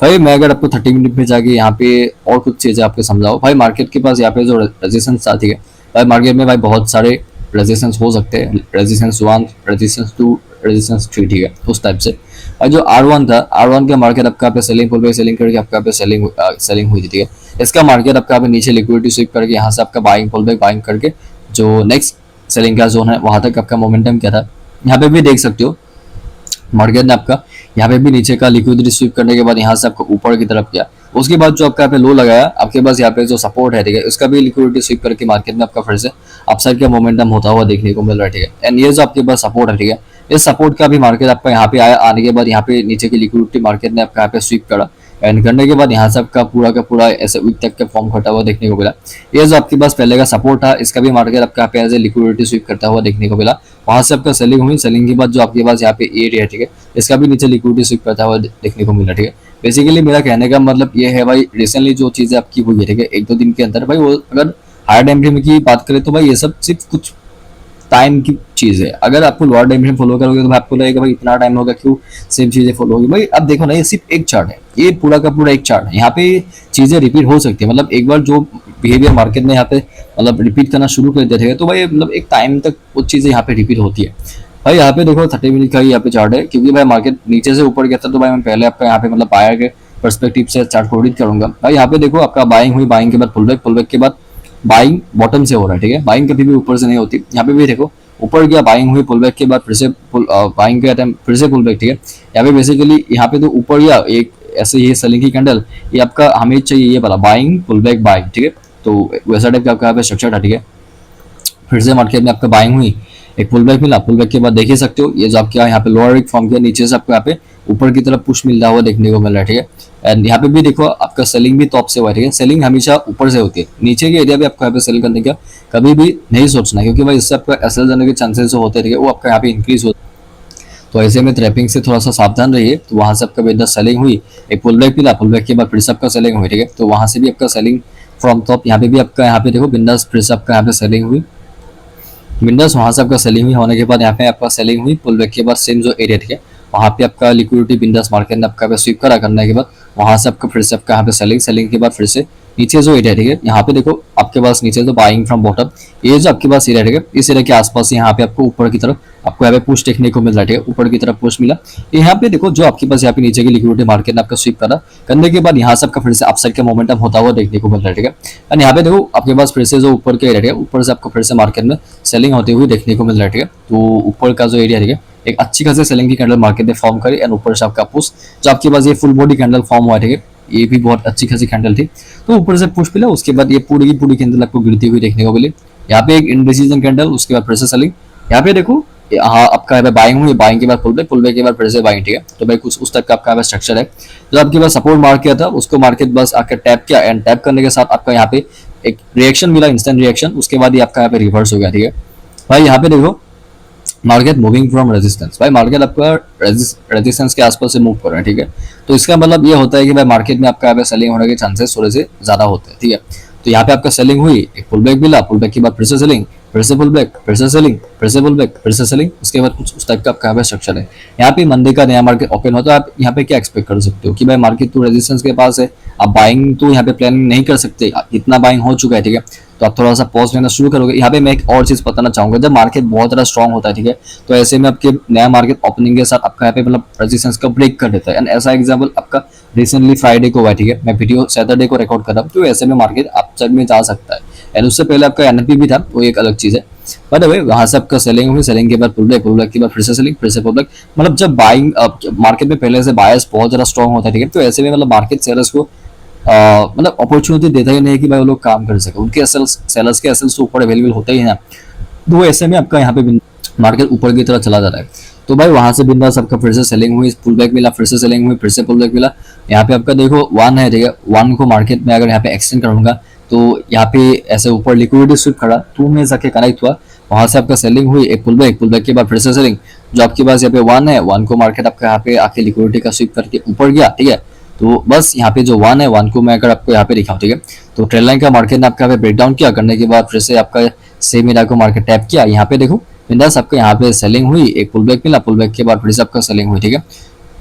भाई मैं अगर आपको 30 मिनट में जाके यहाँ पे और कुछ चीजें आपको समझाओ, भाई मार्केट के पास यहाँ पे जो रेजिस्टेंस आती है, भाई मार्केट में भाई बहुत सारे रेजिस्टेंस हो सकते हैं, रेजिस्टेंस 1, रेजिस्टेंस 2, रेजिस्टेंस 3, ठीक है, उस टाइप से। और जो R1 था, R1 का मार्केट आपका पे सेलिंग पुल बैक सेलिंग करके आपका पे सेलिंग हुई थी, ठीक है। इसका मार्केट आपका पे नीचे लिक्विडिटी स्वीप करके यहाँ से आपका बाइंग पुल बैक बाइंग करके जो नेक्स्ट सेलिंग का जोन है वहां तक आपका मोमेंटम क्या था, यहाँ पे भी देख सकते हो। मार्केट ने आपका यहाँ पे भी नीचे का लिक्विडिटी स्वीप करने के बाद यहाँ से आपको ऊपर की तरफ किया, उसके बाद जो आपका यहाँ पे लो लगाया, आपके पास यहाँ पे जो सपोर्ट है, ठीक है, उसका भी लिक्विडिटी स्वीप करके मार्केट में आपका फिर से अपसाइड का मोमेंटम होता हुआ देखने को मिल रहा है, ठीक है। एंड ये जो आपके पास सपोर्ट है, ठीक है, इस सपोर्ट का भी मार्केट आपका यहाँ पे आया, आने के बाद यहाँ पे नीचे की लिक्विडिटी मार्केट ने आपका यहाँ पे स्वीप करा, एंड करने के बाद यहाँ से आपका पूरा का पूरा ऐसे वीक तक का फॉर्म करता हुआ देखने को मिला। ये जो आपके पास पहले का सपोर्ट था, इसका भी मार्केट आपका यहाँ पे एज ए लिक्विडिटी स्वीप करता हुआ देखने को मिला, वहां से आपका सेलिंग हुई, सेलिंग के बाद जो आपके पास यहाँ पे एरिया है, ठीक है, इसका भी नीचे लिक्विडिटी स्वीप करता हुआ देखने को मिला, ठीक है। बेसिकली मेरा कहने का मतलब ये है भाई, रिसेंटली जो चीजें आपकी हुई है, ठीक है, 1-2 दिन के अंदर भाई, वो अगर हायर टाइम फ्रेम की बात करें तो भाई ये सब सिर्फ कुछ टाइम की चीज है। अगर आपको लोअर टाइम फ्रेम फॉलो करोगे तो भाई आपको लगेगा भाई इतना टाइम होगा, क्यों सेम चीजें फॉलो होगी। भाई अब देखो ना, ये सिर्फ एक चार्ट है, ये पूरा का पूरा एक चार्ट है, यहाँ पे चीजें रिपीट हो सकती है। मतलब एक बार जो बिहेवियर मार्केट में यहाँ पे मतलब रिपीट करना शुरू कर देते हैं तो भाई मतलब एक टाइम तक वो चीजें यहाँ पे रिपीट होती है। भाई यहाँ पे देखो 30 मिनट का ही यहाँ पे चार्ट है, क्योंकि भाई मार्केट नीचे से ऊपर गया था तो भाई मैं पहले आपका यहाँ पे मतलब बायर के पर्सपेक्टिव से चार्ट को रीड करूंगा। भाई यहाँ पे देखो आपका बाइंग हुई, बाइंग के बाद पुल बैक के बाद बाइंग बॉटम से हो रहा है, ठीक है, बाइंग कभी भी ऊपर से नहीं होती। यहाँ पे भी देखो ऊपर गया, बाइंग हुई, पुल बैक के बाद फिर से बाइंग के टाइम फिर से पुल बैक, ठीक है। यहाँ पे बेसिकली यहाँ पे तो ऊपर गया एक ऐसे ये सेलिंग की कैंडल, ये आपका हमें चाहिए ये वाला बाइंग पुल बैक बाइंग, ठीक है। तो वैसा टाइप का आपका यहाँ पे स्ट्रक्चर था, ठीक है। फिर से मार्केट में आपका बाइंग हुई, एक पुल बैक मिला, पुल बैक के बाद देख ही सकते हो ये जो आपके यहाँ पे लोअर विक फॉर्म किया, नीचे से आपको यहाँ पे ऊपर की तरफ पुश मिलता हुआ देखने को मिल रहा है, ठीक है। एंड यहाँ पे भी देखो आपका सेलिंग भी टॉप से हुआ है, ठीक है, सेलिंग हमेशा ऊपर से होती है, नीचे के एरिया भी आपको यहाँ पे सेल करने का कभी भी नहीं सोचना, क्योंकि भाई इससे आपका एसएल जाने के चांसेस जो होते हैं, ठीक है, वो आपका यहाँ पे इंक्रीज होता है। तो ऐसे में ट्रैपिंग से थोड़ा सा सावधान रहिए। तो वहां से आपका बिंदास सेलिंग हुई, एक पुल बैक मिला, पुल बैक के बाद फिर से आपका सेलिंग हुई, ठीक है। तो वहां से भी आपका सेलिंग फ्रॉम टॉप, यहाँ पे भी आपका यहाँ पे देखो बिंदास फिर से आपका यहाँ पे सेलिंग हुई, विंडोज वहां से आपका सेलिंग हुई, होने के बाद यहाँ पे आपका सेलिंग हुई, पुल बैक के बाद सेम जो एरिया, ठीक है, वहां पे आपका लिक्विडिटी बिंदास मार्केट ने आपका स्वीप करा, करने के बाद वहां से आपका फिर से आपका यहाँ पे सेलिंग, सेलिंग के बाद फिर से नीचे जो एरिया, ठीक है, यहाँ पे देखो आपके पास नीचे जो बाइंग फ्रॉम बॉटम, ये जो आपके पास एरिया, ठीक है, इस एरिया के आसपास यहाँ पे आपको ऊपर की तरफ आपको यहाँ पे पुश देखने को मिल रहा है, ठीक है, ऊपर की तरफ पुश मिला। यहाँ पे देखो जो आपके पास यहाँ पे नीचे की लिक्विडिटी मार्केट ने आपका स्वीप करा, करने के बाद यहाँ से आपका फिर से अपसाइड का मोमेंटम होता हुआ देखने को मिल रहा है, ठीक है। एंड यहाँ पे देखो आपके पास फिर से जो ऊपर के एरिया है, ऊपर से आपको फिर से मार्केट में सेलिंग होते हुए देखने को मिल रहा है, ठीक है। तो ऊपर का जो एरिया, ठीक है, एक अच्छी खासी सेलिंग की कैंडल मार्केट ने फॉर्म करी, एंड ऊपर से आपका पुश जो आपके पास ये फुल बॉडी कैंडल फॉर्म हुआ, ठीक है, ये भी बहुत अच्छी खासी कैंडल थी। तो ऊपर से पुश मिला, उसके बाद ये पूरी की पूरी कैंडल आपको गिरती हुई देखने को मिली। यहाँ पे एक इंडिसीजन कैंडल, उसके बाद फिर से सेलिंग, यहाँ पे देखो हाँ आपका यहाँ पे बाइंग हुई, बाइंग के बाद पुल बैक के बाद फिर से बाइंग, ठीक है। तो भाई कुछ उस तक का आपका स्ट्रक्चर है। जो आपके पास सपोर्ट मार्क किया था उसको मार्केट बस आकर टैप किया, एंड टैप करने के साथ आपका यहाँ पे एक रिएक्शन मिला, इंस्टेंट रिएक्शन, उसके बाद ये आपका यहाँ पे रिवर्स हो गया, ठीक है। भाई यहाँ पे देखो मार्केट मूविंग फ्रॉम रेजिस्टेंस, भाई मार्केट आपका रेजिस्टेंस के आसपास से मूव कर रहा है, ठीक है। तो इसका मतलब ये होता है कि भाई मार्केट में आपका यहाँ पे सेलिंग होने के चांसेस थोड़े से ज्यादा होते हैं, ठीक है। तो यहाँ पे आपका सेलिंग हुई, एक पुल बैक मिला, पुल बैक के बाद फिर से सेलिंग, फिर से पुल बैक, फिर से सेलिंग, फिर से पुल बैक, फिर से सेलिंग, उसके बाद कुछ उस टाइप का आपका यहाँ पे स्ट्रक्चर है। यहाँ पे मंडे का नया मार्केट ओपन होता है, आप यहाँ पे क्या एक्सपेक्ट कर सकते हो कि भाई मार्केट तो रेजिस्टेंस के पास है, आप बाइंग तो यहाँ पे प्लानिंग नहीं कर सकते, इतना बाइंग हो चुका है, ठीक है। तो आप थोड़ा सा पॉज लेना शुरू करोगे। यहाँ पे मैं एक और चीज बताना चाहूंगा, जब मार्केट बहुत ज्यादा स्ट्रॉन्ग होता है, ठीक है, तो ऐसे में आपके नया मार्केट ओपनिंग के साथ आपका यहाँ पे मतलब रेजिस्टेंस का ब्रेक कर देता है। एंड ऐसा एग्जांपल आपका रिसेंटली फ्राइडे को हुआ, ठीक है, मैं वीडियो सैटरडे को रिकॉर्ड कर रहा हूँ, तो ऐसे में मार्केट अपसाइड में जा सकता है। एंड उससे पहले आपका एनपी भी था, वो एक अलग चीज है। बट भाई वहां से आपका सेलिंग हुई, सेलिंग के बाद पुल बैक के बाद फिर से सेलिंग, फिर से पुल बैक। मतलब जब बाइंग मार्केट में पहले से बायर्स बहुत ज्यादा स्ट्रॉन्ग होता है, ठीक है, तो ऐसे में मतलब मार्केट सेलर्स को मतलब अपॉर्चुनिटी देता ही नहीं कि भाई वो लोग काम कर सके, उनके सेलर्स के एसेल्स तो ऊपर अवेलेबल होते ही हैं। तो ऐसे में आपका यहाँ पे मार्केट ऊपर की तरफ चला जा रहा है। तो भाई वहां से बिंदास आपका फिर से सेलिंग हुई, पुल बैक मिला, फिर से सेलिंग हुई, फिर से पुल बैक मिला। यहाँ पे आपका देखो 1 है, ठीक है, 1 को मार्केट में अगर यहाँ पे एक्सटेंड करूंगा तो यहाँ पे ऐसे ऊपर लिक्विडिटी स्वीप खड़ा, 2 में जाके कनेक्ट हुआ, वहां से आपका सेलिंग हुई, एक पुल बैक के बाद फिर से सेलिंग। जो आपके पास यहाँ पे 1 है, 1 को मार्केट आपका यहाँ पे आके लिक्विडिटी का स्वीप करके ऊपर गया, ठीक है। तो बस यहाँ पे जो 1 है, 1 को मैं अगर आपको यहाँ पे दिखाऊं, ठीक है, तो ट्रेड लाइन का मार्केट ने आपका यहाँ पे ब्रेक डाउन किया, करने के बाद फिर से आपका सेम एरिया को मार्केट टैप किया। यहाँ पे देखो बिंदास आपका यहाँ पे सेलिंग हुई, एक पुल बैक मिला, पुल बैक के बाद फिर से आपका सेलिंग हुई, ठीक है।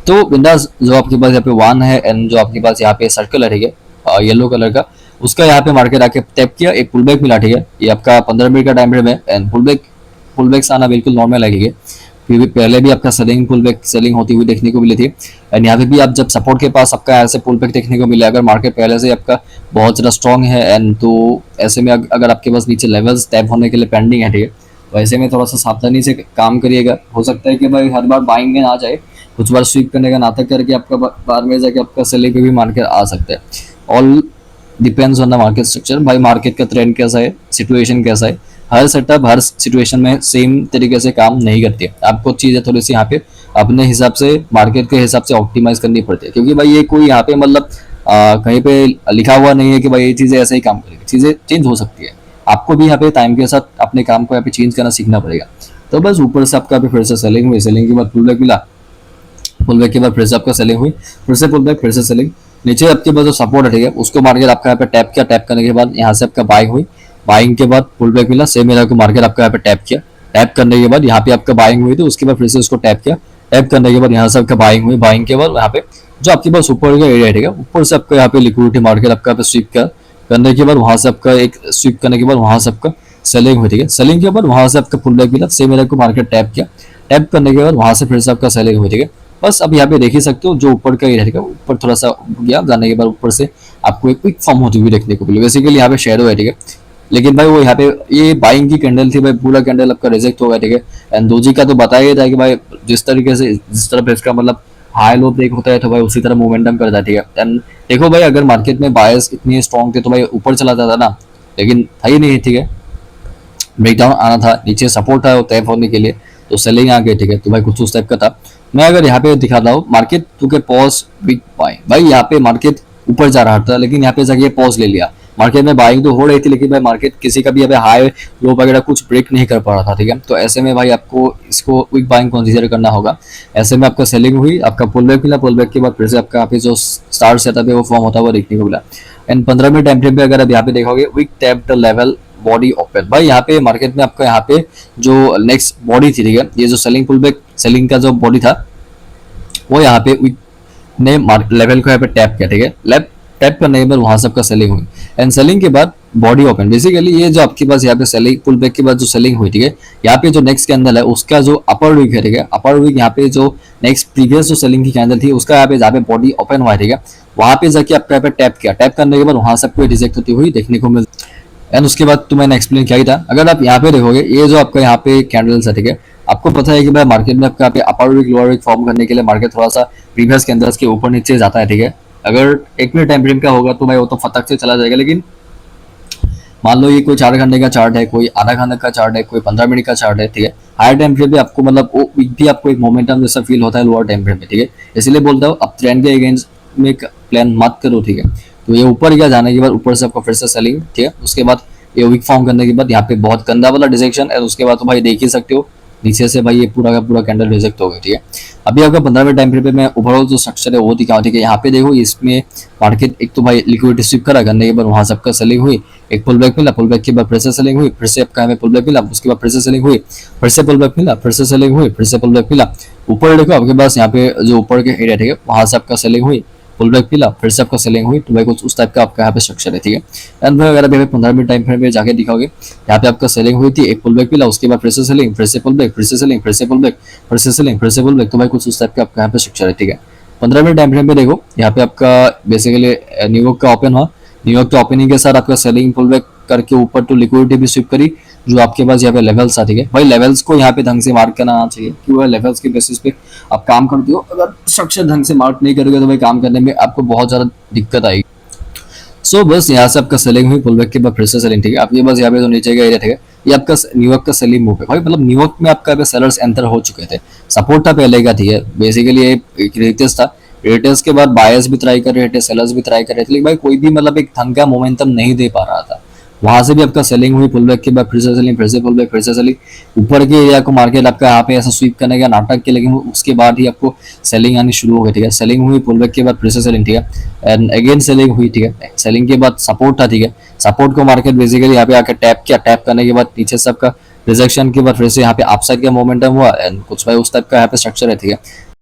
तो बिंदास जो आपके पास यहाँ पे वन है एंड जो आपके पास यहाँ पे सर्कल है, ठीक है, येलो कलर का, उसका यहाँ पे मार्केट आके टैप किया, एक पुल बैक मिला, ठीक है। ये आपका 15 मिनट का टाइम फ्रेम है एंड पुल बैक आना बिल्कुल नॉर्मल लगेगा, क्योंकि पहले भी आपका सेलिंग पुल बैक सेलिंग होती हुई देखने को मिली थी। एंड यहाँ पे भी आप जब सपोर्ट के पास आपका ऐसे पुल बैक देखने को मिले, अगर मार्केट पहले से आपका बहुत ज़्यादा स्ट्रॉन्ग है एंड तो ऐसे में अगर आपके पास नीचे लेवल्स टैप होने के लिए पेंडिंग है, ठीक है, तो ऐसे में थोड़ा सा सावधानी से काम करिएगा। हो सकता है कि भाई हर बार बाइंग में ना जाए, कुछ बार स्वीप करने का नाटक करके आपका बाद में जाके आपका सेलिंग पे भी मार्केट आ सकता है। All depends on the market structure, भाई मार्केट का ट्रेंड कैसा है, सिचुएशन कैसा है। हर सेटअप हर सिचुएशन में सेम तरीके से काम नहीं करती है, आपको चीज़ें थोड़ी सी यहाँ पे अपने हिसाब से मार्केट के हिसाब से ऑप्टिमाइज करनी पड़ती है, क्योंकि भाई ये कोई यहाँ पे मतलब कहीं पे लिखा हुआ नहीं है कि भाई ये चीज़ें ऐसे ही काम करेगी, चीज़ें चेंज हो सकती है। आपको भी यहाँ पे टाइम के साथ अपने काम को यहाँ पे चेंज करना सीखना पड़ेगा। तो बस ऊपर से आपका फिर से सेलिंग हुई, सेलिंग के बाद पुल बैक मिला, पुल बैक के बाद फिर से आपका सेलिंग हुई, फिर से पुल बैक, फिर से सेलिंग। नीचे आपके पास जो सपोर्ट है, ठीक है, उसको मार्केट आपका यहाँ पे टैप किया, टैप करने के बाद यहाँ से आपका बाइंग हुई, बाइंग के बाद पुल बैक मिला, सेम मिला को मार्केट आपका यहाँ पे टैप किया, टैप करने के बाद यहाँ पे आपका बाइंग हुई, तो उसके बाद फिर से उसको टैप किया, टैप करने के बाद यहाँ से आपका बाइंग हुई, बाइंग के बाद यहाँ पे जो आपके पास ऊपर का एरिया है, ठीक है, ऊपर से आपका यहाँ पे लिक्विडिटी मार्केट आपका यहाँ पे स्वीप किया, करने के बाद वहां से आपका एक स्वीप करने के बाद वहां से आपका सेलिंग हुई, ठीक है, सेलिंग के बाद वहां से आपका पुल बैक मिला, सेम मिला को मार्केट टैप किया, टैप करने के बाद वहां से फिर से आपका सेलिंग हुई, ठीक है। बस अब यहाँ पे देख ही सकते हो जो ऊपर का एरिया है, ऊपर थोड़ा सा गया, जाने के बाद ऊपर से आपको एक क्विक फॉर्म होती हुई देखने को मिली। बेसिकली यहाँ पे शेडो है, ठीक है, लेकिन भाई वो यहाँ पे ये बाइंग की कैंडल थी भाई, पूरा कैंडल आपका रिजेक्ट हो गया, ठीक है। एंड दोजी का तो बताया था कि भाई जिस तरीके से जिस तरह इसका मतलब हाई लो ब्रेक होता है तो भाई उसी तरह मोमेंटम करता है, ठीक है। एंड देखो भाई अगर मार्केट में बायर्स इतनी स्ट्रॉन्ग थे तो भाई ऊपर चला जाता ना, लेकिन था ही नहीं, ठीक है, ब्रेकडाउन आना था, नीचे सपोर्ट है वो तय होने के लिए, तो सेलिंग आ गई, ठीक है। तो भाई कुछ उस टाइप का था। मैं अगर यहाँ पे दिखाता हूँ मार्केट टू के पॉज बिग बाइंग, भाई यहाँ पे मार्केट ऊपर जा रहा था लेकिन यहाँ पे जाके पॉज ले लिया। मार्केट में बाइंग तो हो रही थी लेकिन भाई मार्केट किसी का भी अभी हाई लो वगैरह कुछ ब्रेक नहीं कर पा रहा था, ठीक है। तो ऐसे में भाई आपको इसको क्विक बाइंग कंसीडर करना होगा। ऐसे में आपका सेलिंग हुई, आपका पुल बैक मिला, पुल बैक के बाद फिर से आपका यहाँ पे जो स्टार सेटअप है वो फॉर्म होता हुआ देखने को मिला। एंड 15 मिनट टाइम फ्रेम पे अगर आप यहाँ पे देखोगे wick tap the level body open, भाई यहाँ पे मार्केट में आपका यहाँ पे जो नेक्स्ट बॉडी थी, ठीक है, ये जो सेलिंग पुल बैक सेलिंग का जो बॉडी था वो यहाँ पे विक ने लेवल को यहाँ पे टैप किया, ठीक है। लेफ्ट टैप करने के बाद वहां से आपका सेलिंग हुई एंड सेलिंग के बाद बॉडी ओपन। बेसिकली ये जो आपके पास यहाँ पे सेलिंग पुल बैक के बाद जो सेलिंग हुई, ठीक है, यहाँ पे जो नेक्स्ट कैंडल है उसका जो अपर वीक है, ठीक है, अपर वीक यहाँ पे जो नेक्स्ट प्रीवियस जो सेलिंग की कैंडल थी उसका यहाँ पे जहाँ पे बॉडी ओपन हुआ है, ठीक है, वहां पे जाके आपका यहाँ पे टैप किया, टैप करने के बाद वहां से आपको रिजेक्ट होती हुई देखने को मिल। एंड उसके बाद तो मैंने एक्सप्लेन किया ही था। अगर आप यहाँ पे देखोगे ये जो आपका यहाँ पे कैंडल्स है, ठीक है, आपको पता है कि भाई मार्केट में आपका यहाँ पे अपर वीक लोअर वीक फॉर्म करने के लिए मार्केट थोड़ा सा प्रीवियस कैंडल्स के ऊपर नीचे जाता है, ठीक है। अगर 1 मिनट टाइम फ्रेम का होगा तो भाई वो तो फटक से चला जाएगा, लेकिन मान लो ये कोई 4 घंटे का चार्ट है, कोई आधा घंटे का चार्ट है, कोई 15 मिनट का चार्ट है, ठीक है, हायर टाइम फ्रेम पे आपको मतलब वो वीक भी आपको एक मोमेंटम जैसा फील होता है लोअर टाइम फ्रेम पे, ठीक है। इसलिए बोलता हूँ अब ट्रेंड के अगेंस्ट में प्लान मत करो, ठीक है। तो ये ऊपर गया, जाने के बाद ऊपर से आपको फिर से सेलिंग, ठीक है, उसके बाद ये वीक फॉर्म करने के बाद यहाँ पे बहुत गंदा वाला डिजेक्शन है, उसके बाद तो भाई देख ही सकते हो नीचे से भाई ये पूरा का पूरा कैंडल रिजेक्ट हो गया, ठीक है। अभी आपका 15 मिनट टाइम फ्रेम पे मैं ओवरऑल जो स्ट्रक्चर है वो दिखाऊं, ठीक है। यहाँ पे देखो इसमें मार्केट एक तो भाई लिक्विडिटी स्वीप करा, करने के बाद वहां से आपका सेलिंग हुई, एक पुल बैक मिला, पुल बैक के बाद फिर से सेलिंग हुई, फिर से आपका हमें पुल बैक मिला, उसके बाद फिर से सेलिंग हुई, फिर से पुल बैक मिला, फिर से सेलिंग हुई, फिर से पुल बैक मिला। ऊपर देखो आपके पास यहाँ पे जो ऊपर के एरिया, ठीक है, वहां से आपका सेलिंग हुई, पुल बैक मिला, फिर से आपका सेलिंग हुई। तो भाई कुछ उस टाइप का आपका यहाँ पे स्ट्रक्चर है, ठीक है। एंड भाई अगर अभी 15 मिनट टाइम फ्रेम पे जाके दिखाओगे यहाँ पे आपका सेलिंग हुई थी, एक पुल बैक मिला, उसके बाद फिर से सेलिंग, फिर से पुल बैक, फिर से सेलिंग, फिर से पुल बैक, फिर से सेलिंग, फिर से पुल बैक। तो भाई कुछ उस टाइप का आपका यहाँ पे स्ट्रक्चर है, ठीक है। 15 मिनट टाइम फ्रेम पे देखो यहाँ पे आपका बेसिकली न्यूयॉर्क का ओपन हुआ, न्यूयॉर्क के ओपनिंग के साथ आपका सेलिंग पुल बैक करके ऊपर तो लिक्विडिटी भी स्विप करी, जो आपके पास यहाँ पे लेवल्स आते हैं भाई, लेवल्स को यहाँ पे ढंग से मार्क करना आना चाहिए, क्योंकि लेवल्स के बेसिस पे आप काम करते हो। अगर स्ट्रक्चर ढंग से मार्क नहीं करोगे तो भाई काम करने में आपको बहुत ज्यादा दिक्कत आएगी। सो बस यहाँ से आपका सेलिंग हुई, पुल बैक के बाद फिर से सेलिंग, ठीक है। आप ये बस यहाँ पे जो नीचे का एरिया, ठीक है, ये आपका न्यूयॉर्क का सेलिंग मूव है भाई, मतलब न्यूयॉर्क में आपका सेलर्स एंटर हो चुके थे, सपोर्ट था पहले का, ठीक है। बेसिकली ये एक रेटेस था, रेटेस के बाद बायर्स भी ट्राई कर रहे थे, सेलर्स भी ट्राई कर रहे थे, लेकिन भाई कोई भी मतलब एक ढंग का मोमेंटम नहीं दे पा रहा था। वहां से भी आपका सेलिंग हुई, पुल बैक के बाद फिर से सेलिंग, फिर से पुल बैक, फिर से सेलिंग। ऊपर के एरिया को मार्केट आपका यहाँ पे ऐसा स्वीप करने का नाटक किया, लेकिन उसके बाद ही आपको सेलिंग आनी शुरू हो गई, ठीक है। सेलिंग हुई, पुल बैक के बाद फिर से सेलिंग, ठीक है, एंड अगेन सेलिंग हुई, ठीक है। सेलिंग के बाद सपोर्ट था, ठीक है, सपोर्ट को मार्केट बेसिकली यहाँ पे आकर टैप किया, टैप करने के बाद नीचे से आपका रिजेक्शन के बाद फिर से यहाँ पे अपसाइड का मोमेंटम हुआ एंड कुछ भाई उस टाइप का यहाँ पे स्ट्रक्चर है, ठीक है।